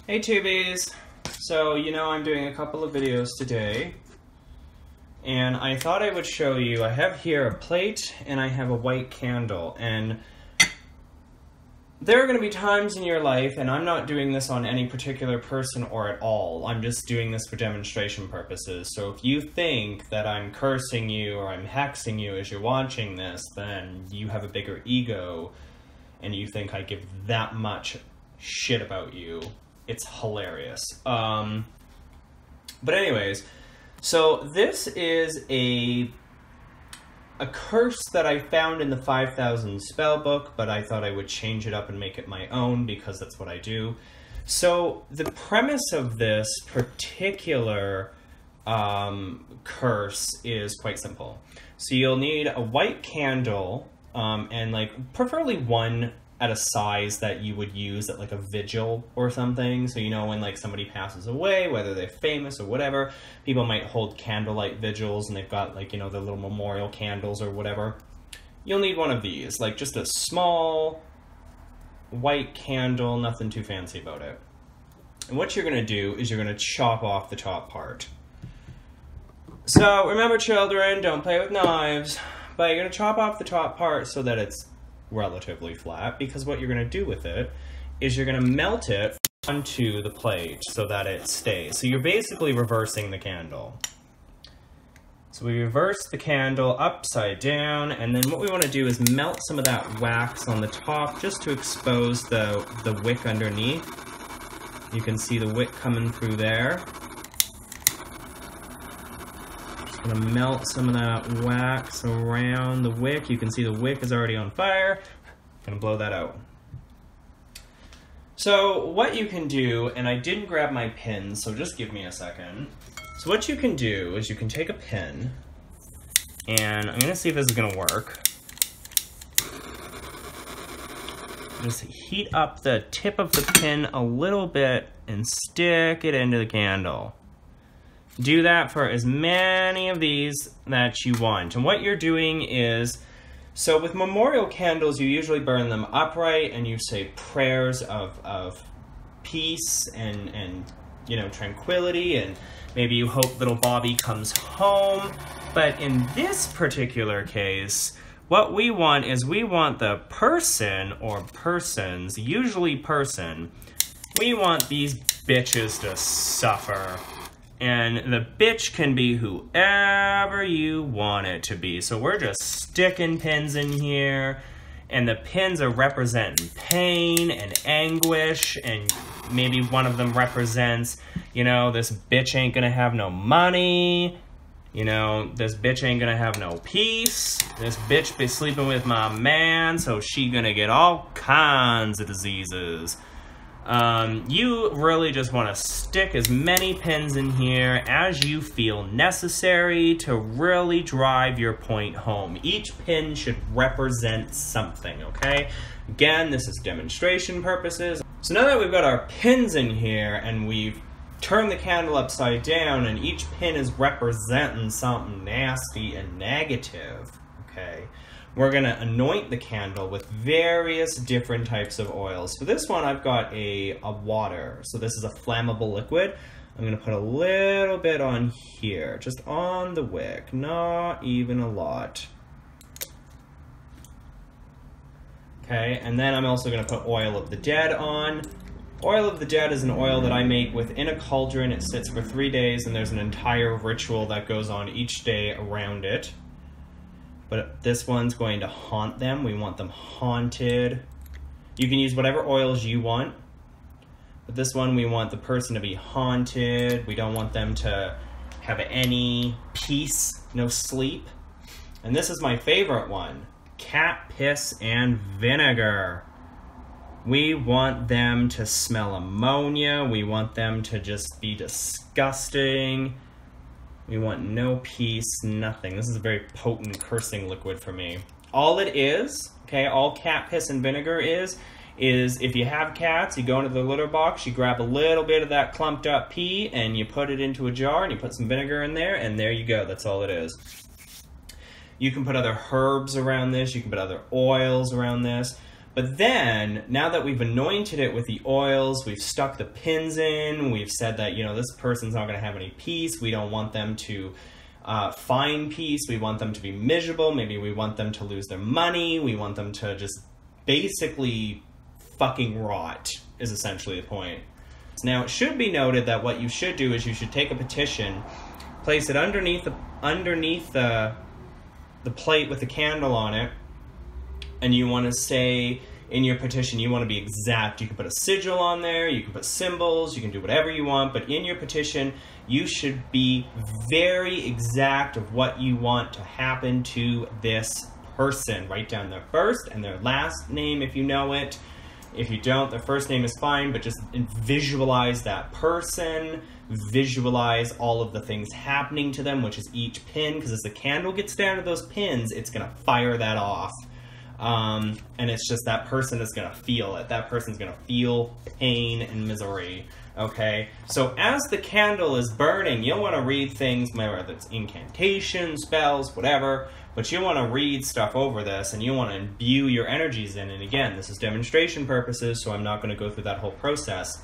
Hey tubies! So, I'm doing a couple of videos today, and I thought I would show you, I have here a plate and I have a white candle, and there are going to be times in your life, and I'm not doing this on any particular person or at all, I'm just doing this for demonstration purposes, so if you think that I'm cursing you or I'm hexing you as you're watching this, then you have a bigger ego, and you think I give that much shit about you. It's hilarious. But anyways, so this is a curse that I found in the 5,000 spell book, but I thought I would change it up and make it my own because that's what I do. So the premise of this particular curse is quite simple. So you'll need a white candle, and preferably one at a size that you would use at a vigil or something. So when somebody passes away, whether they're famous or whatever, people might hold candlelight vigils and they've got their little memorial candles or whatever. You'll need one of these, just a small white candle, nothing too fancy about it. And what you're gonna do is you're gonna chop off the top part. So remember, children, don't play with knives, but you're gonna chop off the top part so that it's relatively flat, because what you're going to do with it is you're going to melt it onto the plate so that it stays. So you're basically reversing the candle. So we reverse the candle upside down, and then what we want to do is melt some of that wax on the top just to expose the wick underneath. You can see the wick coming through there. Gonna melt some of that wax around the wick. You can see the wick is already on fire. Gonna blow that out. So what you can do, and I didn't grab my pin, so just give me a second. So what you can do is you can take a pin, and I'm gonna see if this is gonna work. Just heat up the tip of the pin a little bit and stick it into the candle. Do that for as many of these that you want. And what you're doing is, so with memorial candles, you usually burn them upright and you say prayers of peace and tranquility, and maybe you hope little Bobby comes home. But in this particular case, what we want is we want the person or persons, usually person, we want these bitches to suffer. And the bitch can be whoever you want it to be. So we're just sticking pins in here, and the pins are representing pain and anguish, and maybe one of them represents, this bitch ain't gonna have no money, this bitch ain't gonna have no peace, this bitch be sleeping with my man, so she gonna get all kinds of diseases. You really just want to stick as many pins in here as you feel necessary to really drive your point home. Each pin should represent something, okay? Again, this is demonstration purposes. So now that we've got our pins in here and we've turned the candle upside down and each pin is representing something nasty and negative, okay? We're going to anoint the candle with various different types of oils. For this one, I've got a water. So this is a flammable liquid. I'm going to put a little bit on here, just on the wick, not even a lot. Okay, and then I'm also going to put oil of the dead on. Oil of the dead is an oil that I make within a cauldron. It sits for 3 days, and there's an entire ritual that goes on each day around it. But this one's going to haunt them. We want them haunted. You can use whatever oils you want. But this one, we want the person to be haunted. We don't want them to have any peace, no sleep. And this is my favorite one. Cat piss and vinegar. We want them to smell ammonia. We want them to just be disgusting. We want no peace, nothing. This is a very potent cursing liquid for me. All it is, okay, all cat piss and vinegar is if you have cats, you go into the litter box, you grab a little bit of that clumped up pee, and you put it into a jar, and you put some vinegar in there, and there you go. That's all it is. You can put other herbs around this. You can put other oils around this. But then, now that we've anointed it with the oils, we've stuck the pins in, we've said that, you know, this person's not going to have any peace, we don't want them to find peace, we want them to be miserable, maybe we want them to lose their money, we want them to just basically fucking rot, is essentially the point. Now, it should be noted that what you should do is you should take a petition, place it underneath the plate with the candle on it, and you want to say in your petition, you want to be exact. You can put a sigil on there, you can put symbols, you can do whatever you want, but in your petition, you should be very exact of what you want to happen to this person. Write down their first and their last name if you know it. If you don't, their first name is fine, but just visualize that person, visualize all of the things happening to them, which is each pin, because as the candle gets down to those pins, it's going to fire that off. And it's just that person is going to feel it. That person's going to feel pain and misery. Okay? So as the candle is burning, you'll want to read things, whether it's incantations, spells, whatever, but you want to read stuff over this, and you want to imbue your energies in. And again, this is demonstration purposes, so I'm not going to go through that whole process.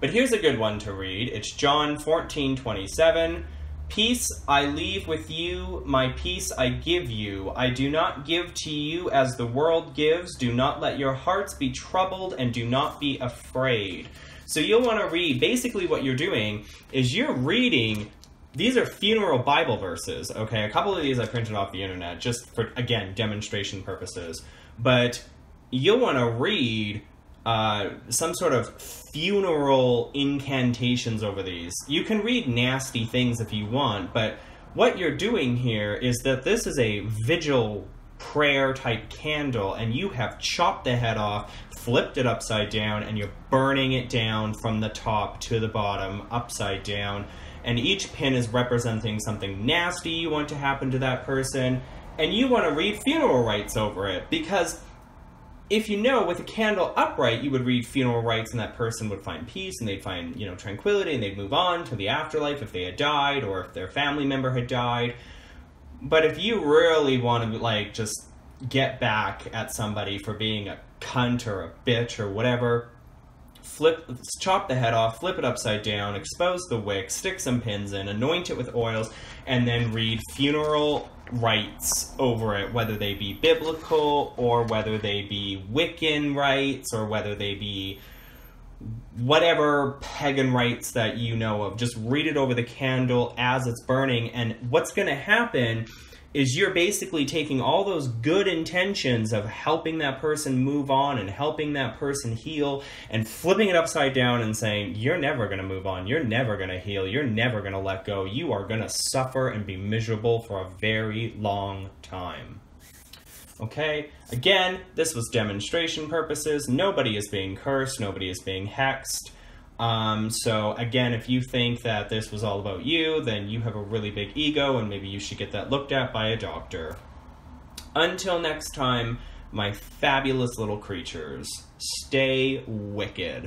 But here's a good one to read. It's John 14:27. Peace I leave with you, my peace I give you. I do not give to you as the world gives. Do not let your hearts be troubled, and do not be afraid. So you'll want to read, basically what you're doing is you're reading, these are funeral Bible verses, okay? A couple of these I printed off the internet, just for, again, demonstration purposes. But you'll want to read some sort of funeral incantations over these. You can read nasty things if you want, but what you're doing here is that this is a vigil prayer type candle, and you have chopped the head off, flipped it upside down, and you're burning it down from the top to the bottom, upside down. And each pin is representing something nasty you want to happen to that person, and you want to read funeral rites over it, because if you know, with a candle upright, you would read funeral rites and that person would find peace and they'd find, you know, tranquility, and they'd move on to the afterlife if they had died or if their family member had died. But if you really want to, like, just get back at somebody for being a cunt or a bitch or whatever, chop the head off, flip it upside down, expose the wick, stick some pins in, anoint it with oils, and then read funeral rites over it, whether they be biblical or whether they be Wiccan rites or whether they be whatever pagan rites that you know of. Just read it over the candle as it's burning, and what's going to happen is you're basically taking all those good intentions of helping that person move on and helping that person heal and flipping it upside down and saying, you're never going to move on, you're never going to heal, you're never going to let go, you are going to suffer and be miserable for a very long time. Okay? Again, this was demonstration purposes. Nobody is being cursed, nobody is being hexed. So again, if you think that this was all about you, then you have a really big ego, and maybe you should get that looked at by a doctor. Until next time, my fabulous little creatures, stay wicked.